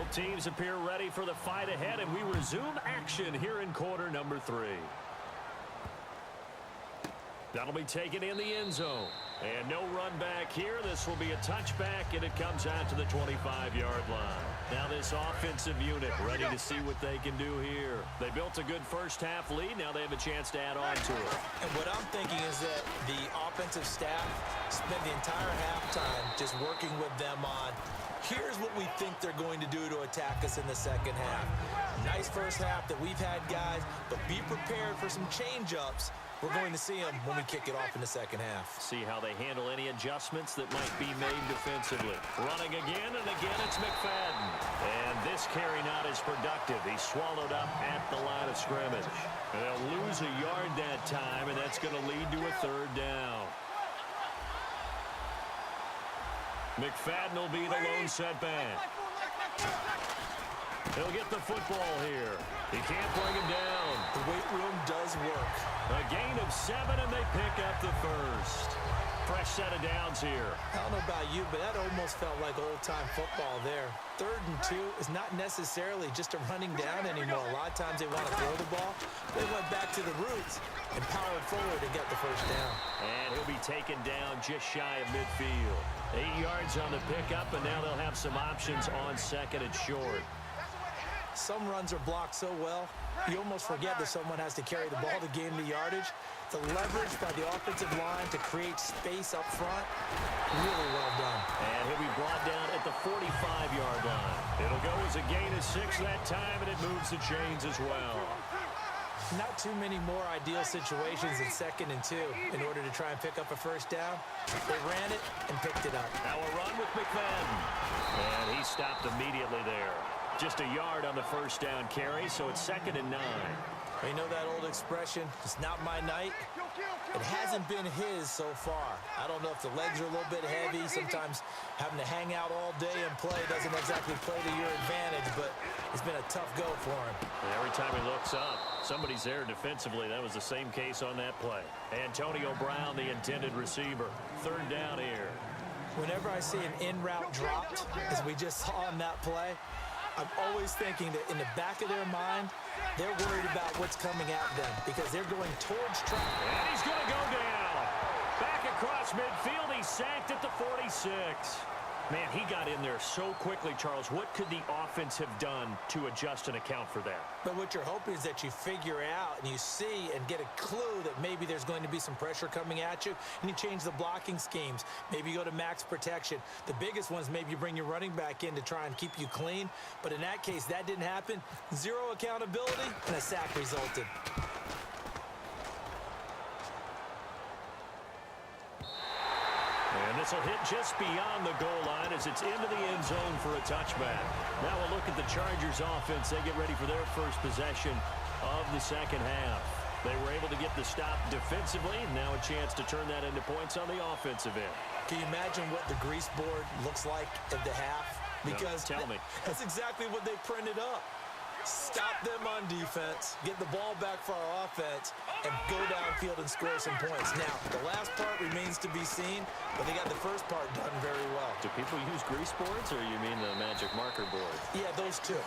Both teams appear ready for the fight ahead, and we resume action here in quarter number 3. That'll be taken in the end zone. And no run back here. This will be a touchback, and it comes out to the 25-yard line. Now this offensive unit ready to see what they can do here. They built a good first-half lead. Now they have a chance to add on to it. And what I'm thinking is that the offensive staff spent the entire halftime just working with them on, here's what we think they're going to do to attack us in the second half. Nice first half that we've had, guys, but be prepared for some change-ups. We're going to see them when we kick it off in the second half. See how they handle any adjustments that might be made defensively. Running again, and again it's McFadden. And this carry not as productive. He's swallowed up at the line of scrimmage. And they'll lose a yard that time, and that's going to lead to a third down. McFadden will be the lone setback. He'll get the football here. He can't bring him down. The weight room does work. A gain of 7, and they pick up the first. Fresh set of downs here. I don't know about you, but that almost felt like old-time football there. 3rd and 2 is not necessarily just a running down anymore. A lot of times they want to throw the ball. They went back to the roots and powered forward and got the first down. And he'll be taken down just shy of midfield. 8 yards on the pickup, and now they'll have some options on second and short. Some runs are blocked so well, you almost forget that someone has to carry the ball to gain the yardage. The leverage by the offensive line to create space up front, really well done. And he'll be brought down at the 45-yard line. It'll go as a gain of 6 that time, and it moves the chains as well. Not too many more ideal situations in 2nd and 2 in order to try and pick up a first down. They ran it and picked it up. Now a run with McFadden. And he stopped immediately there. Just a yard on the first down carry, so it's 2nd and 9. You know that old expression, it's not my night? It hasn't been his so far. I don't know if the legs are a little bit heavy. Sometimes having to hang out all day and play doesn't exactly play to your advantage, but it's been a tough go for him. And every time he looks up, somebody's there defensively. That was the same case on that play. Antonio Brown, the intended receiver. 3rd down here. Whenever I see an in-route dropped, as we just saw in that play, I'm always thinking that in the back of their mind, they're worried about what's coming at them because they're going towards traffic. And he's going to go down. Back across midfield. He's sacked at the 46. Man, he got in there so quickly, Charles. What could the offense have done to adjust and account for that? But what you're hoping is that you figure out and you see and get a clue that maybe there's going to be some pressure coming at you, and you change the blocking schemes. Maybe you go to max protection. The biggest ones, maybe you bring your running back in to try and keep you clean. But in that case, that didn't happen. 0 accountability, and a sack resulted. And this will hit just beyond the goal line as it's into the end zone for a touchback. Now we'll look at the Chargers offense. They get ready for their first possession of the second half. They were able to get the stop defensively, and now a chance to turn that into points on the offensive end. Can you imagine what the grease board looks like at the half? Because no, tell me. That's exactly what they printed up. Stop them on defense, get the ball back for our offense, and go downfield and score some points. Now, the last part remains to be seen, but they got the first part done very well. Do people use grease boards, or you mean the magic marker board? Yeah, those two.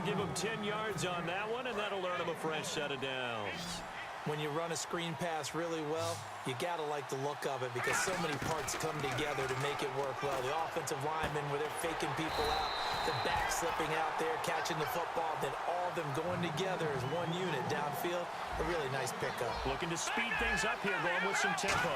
Give them 10 yards on that one, and that'll earn them a fresh set of downs. When you run a screen pass really well, you got to like the look of it because so many parts come together to make it work well. The offensive linemen, where they're faking people out, the back slipping out there, catching the football, then all of them going together as one unit downfield. A really nice pickup. Looking to speed things up here, going with some tempo.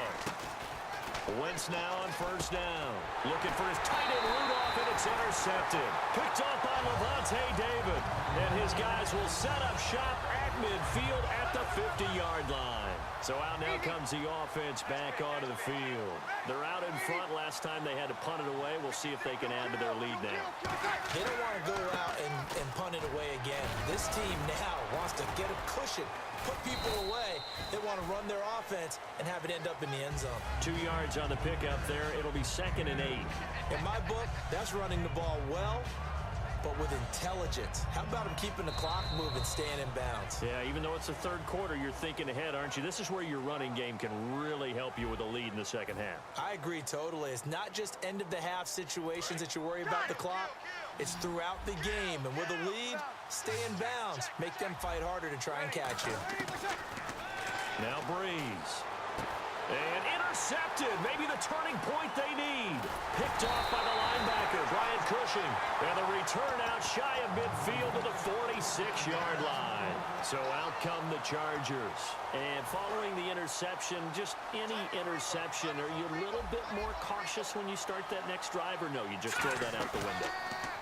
Wentz now on first down. Looking for his tight end Rudolph, and it's intercepted. Picked off by Levante David. And his guys will set up shop at midfield at the 50-yard line. So out now comes the offense back onto the field. They're out in front. Last time they had to punt it away. We'll see if they can add to their lead now. They don't want to go out and punt it away again. This team now wants to get a cushion, put people away. They want to run their offense and have it end up in the end zone. 2 yards on the pickup there. It'll be 2nd and 8. In my book, that's running the ball well but with intelligence. How about him keeping the clock moving, staying in bounds? Yeah, even though it's the third quarter, you're thinking ahead, aren't you? This is where your running game can really help you with a lead in the second half. I agree totally. It's not just end-of-the-half situations that you worry about the clock. It's throughout the game. And with a lead, stay in bounds. Make them fight harder to try and catch you. Now Breeze. And intercepted. Maybe the turning point they need. Picked off by the linebacker, Brian Cushing. And the return out shy of midfield to the 46-yard line. So out come the Chargers. And following the interception, just any interception, are you a little bit more cautious when you start that next drive, or no, you just throw that out the window?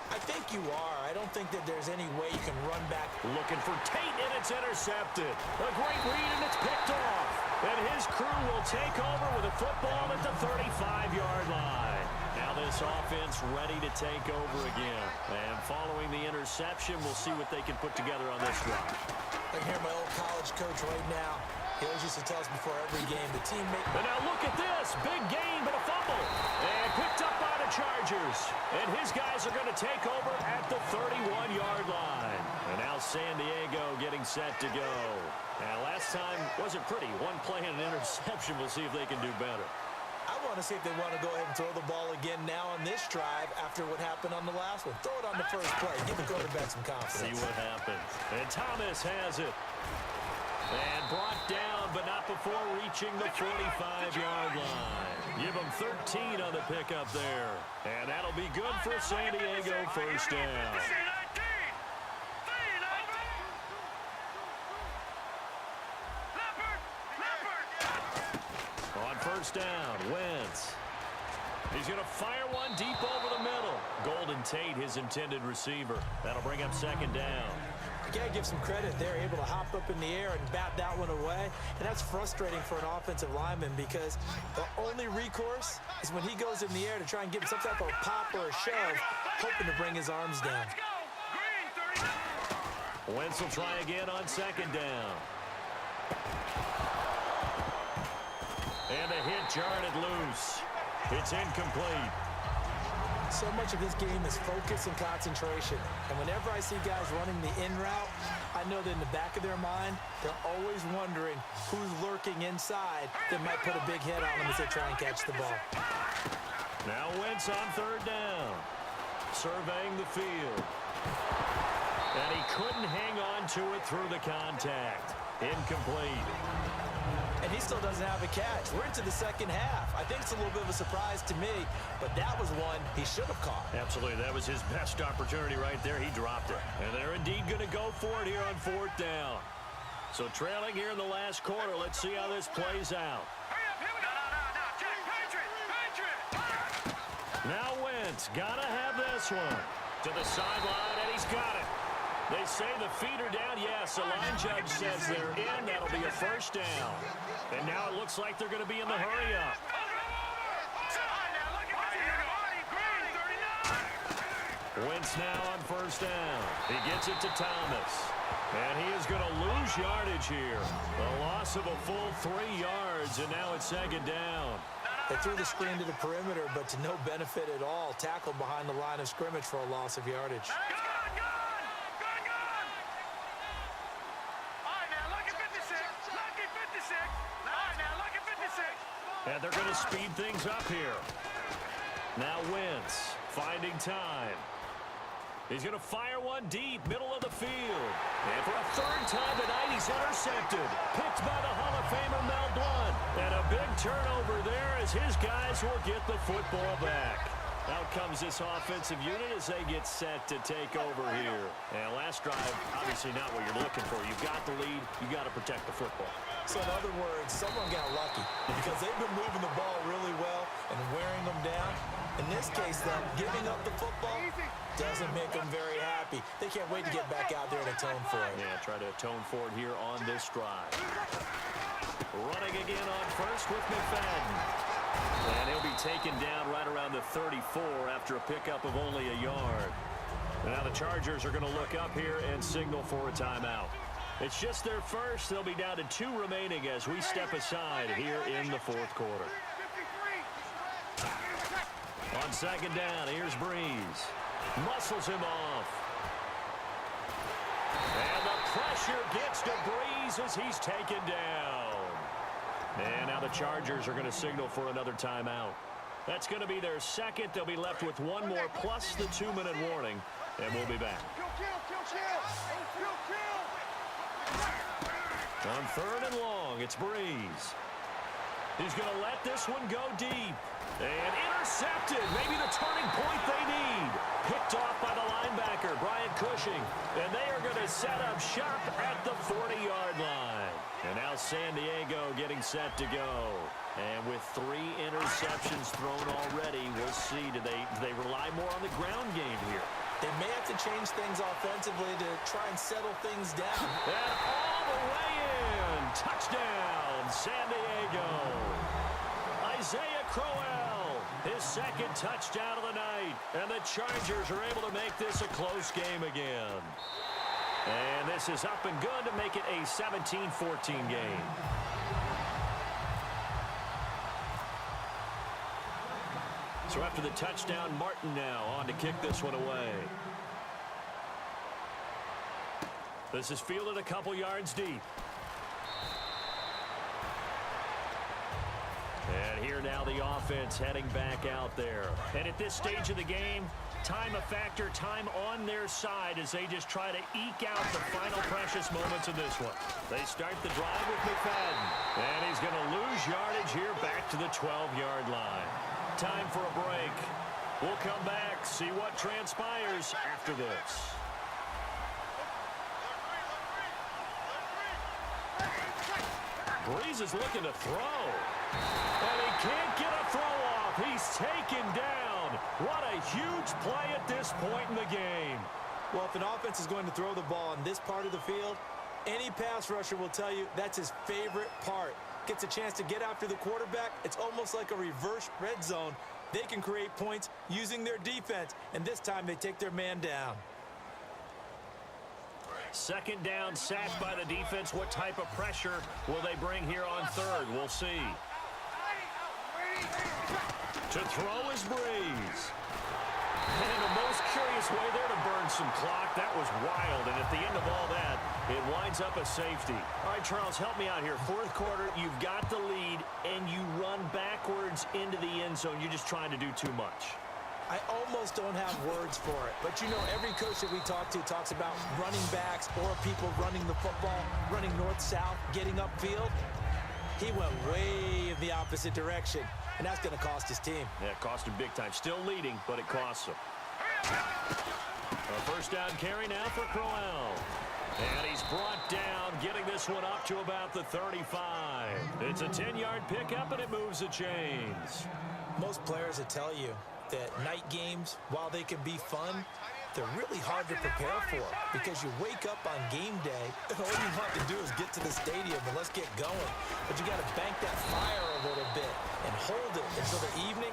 I think you are. I don't think that there's any way you can run back. Looking for Tate, and it's intercepted. A great read, and it's picked off. And his crew will take over with a football at the 35-yard line. Now this offense ready to take over again. And following the interception, we'll see what they can put together on this drive. I hear my old college coach right now. He always used to tell us before every game, the teammate. And now look at this. Big gain, but a fumble. And picked up by the Chargers. And his guys are going to take over at the 31-yard line. And now San Diego getting set to go. Now last time wasn't pretty. One play and an interception. We'll see if they can do better. I want to see if they want to go ahead and throw the ball again now on this drive after what happened on the last one. Throw it on the first play. Give the quarterback some confidence. See what happens. And Thomas has it. And brought down, but not before reaching the 45-yard line. Give them 13 on the pickup there. And that'll be good for San Diego first down. On first down, Wentz. He's going to fire one deep over the middle. Golden Tate, his intended receiver. That'll bring up second down. You got to give some credit. They're able to hop up in the air and bat that one away. And that's frustrating for an offensive lineman because the only recourse is when he goes in the air to try and get some type of pop or a shove, hoping to bring his arms down. Wentz will try again on second down. And a hit jarred loose. It's incomplete. So much of this game is focus and concentration. And whenever I see guys running the in route, I know that in the back of their mind, they're always wondering who's lurking inside that might put a big hit on them as they try and catch the ball. Now Wentz on third down. Surveying the field. And he couldn't hang on to it through the contact. Incomplete. And he still doesn't have a catch. We're into the second half. I think it's a little bit of a surprise to me, but that was one he should have caught. Absolutely. That was his best opportunity right there. He dropped it. And they're indeed going to go for it here on fourth down. So trailing here in the last quarter. Let's see how this plays out. Now Wentz got to have this one. To the sideline, and he's got it. They say the feet are down. Yes, the line judge says they're in. That'll be a first down. And now it looks like they're going to be in the hurry-up. Wentz now on first down. He gets it to Thomas. And he is going to lose yardage here. A loss of a full 3 yards, and now it's second down. They threw the screen to the perimeter, but to no benefit at all. Tackled behind the line of scrimmage for a loss of yardage. And they're going to speed things up here. Now Wentz finding time. He's going to fire one deep, middle of the field. And for a third time tonight, he's intercepted. Picked by the Hall of Famer Mel Blount. And a big turnover there as his guys will get the football back. Out comes this offensive unit as they get set to take over here. And last drive, obviously not what you're looking for. You've got the lead. You've got to protect the football. So in other words, someone got lucky because they've been moving the ball really well and wearing them down. In this case, though, giving up the football doesn't make them very happy. They can't wait to get back out there and atone for it. Yeah, try to atone for it here on this drive. Running again on first with McFadden. And he'll be taken down right around the 34 after a pickup of only a yard. And now the Chargers are going to look up here and signal for a timeout. It's just their first. They'll be down to 2 remaining as we step aside here in the fourth quarter. On second down, here's Breeze. Muscles him off. And the pressure gets to Breeze as he's taken down. And now the Chargers are going to signal for another timeout. That's going to be their second. They'll be left with one more plus the 2-minute warning. And we'll be back. On 3rd and long, it's Breeze. He's going to let this one go deep. And intercepted. Maybe the turning point they need. Picked off by the linebacker, Brian Cushing. And they are going to set up shop at the 40-yard line. And now San Diego getting set to go. And with 3 interceptions thrown already, we'll see. Do they rely more on the ground game here? They may have to change things offensively to try and settle things down. And all the way in. Touchdown, San Diego. Isaiah Crowell, his second touchdown of the night. And the Chargers are able to make this a close game again. And this is up and good to make it a 17-14 game. So after the touchdown, Martin now on to kick this one away. This is fielded a couple yards deep. And here now the offense heading back out there. And at this stage of the game, time a factor, time on their side as they just try to eke out the final precious moments of this one. They start the drive with McFadden. And he's going to lose yardage here back to the 12-yard line. Time for a break. We'll come back, see what transpires after this. Breeze is looking to throw. And he can't get a throw off. He's taken down. What a huge play at this point in the game. Well, if an offense is going to throw the ball in this part of the field, any pass rusher will tell you that's his favorite part. Gets a chance to get after the quarterback. It's almost like a reverse red zone. They can create points using their defense, and this time they take their man down. Second down, sacked by the defense. What type of pressure will they bring here on 3rd? We'll see. To throw is Breeze. And in the most curious way there to burn some clock. That was wild, and at the end of all that, it winds up a safety. All right, Charles, help me out here. 4th quarter, you've got the lead, and you run backwards into the end zone. You're just trying to do too much. I almost don't have words for it. But, you know, every coach that we talk to talks about running backs or people running the football, running north-south, getting upfield. He went way in the opposite direction, and that's going to cost his team. Yeah, it cost him big time. Still leading, but it costs him. A first down carry now for Crowell. And he's brought down, getting this one up to about the 35. It's a 10-yard pickup, and it moves the chains. Most players will tell you that night games, while they can be fun, they're really hard to prepare for because you wake up on game day and all you want to do is get to the stadium and let's get going. But you got to bank that fire a little bit and hold it until the evening.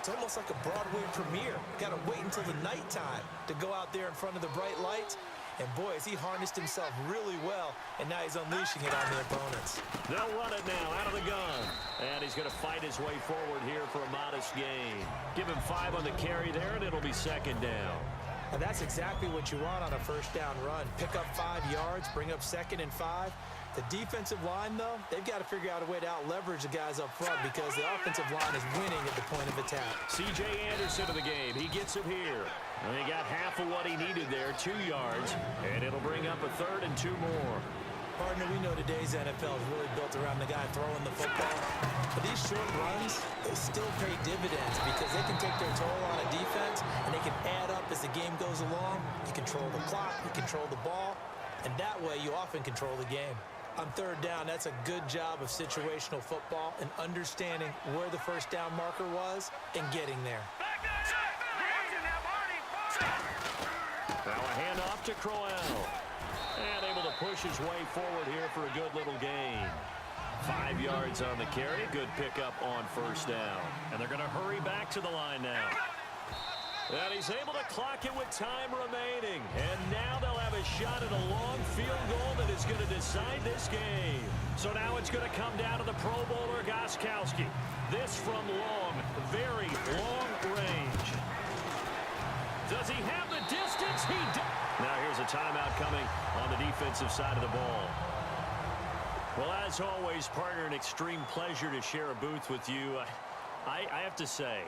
It's almost like a Broadway premiere. You got to wait until the nighttime to go out there in front of the bright lights. And boy, has he harnessed himself really well, and now he's unleashing it on the opponents. They'll run it now out of the gun. And he's going to fight his way forward here for a modest gain. Give him 5 on the carry there, and it'll be second down. And that's exactly what you want on a first down run. Pick up 5 yards, bring up 2nd and 5. The defensive line, though, they've got to figure out a way to out-leverage the guys up front because the offensive line is winning at the point of attack. C.J. Anderson of the game. He gets him here. And he got half of what he needed there, 2 yards. And it'll bring up a 3rd and 2 more. Partner, we know today's NFL is really built around the guy throwing the football. But these short runs, they still pay dividends because they can take their toll on a defense and they can add up as the game goes along. You control the clock, you control the ball, and that way you often control the game. On 3rd down, that's a good job of situational football and understanding where the first down marker was and getting there. Now a handoff to Crowell. And able to push his way forward here for a good little gain. 5 yards on the carry. Good pickup on first down. And they're going to hurry back to the line now. And he's able to clock it with time remaining. And now they'll have a shot at a long field goal that is going to decide this game. So now it's going to come down to the Pro Bowler Gostkowski. This from long, very long range. Does he have timeout coming on the defensive side of the ball. Well, as always, partner, an extreme pleasure to share a booth with you. I have to say,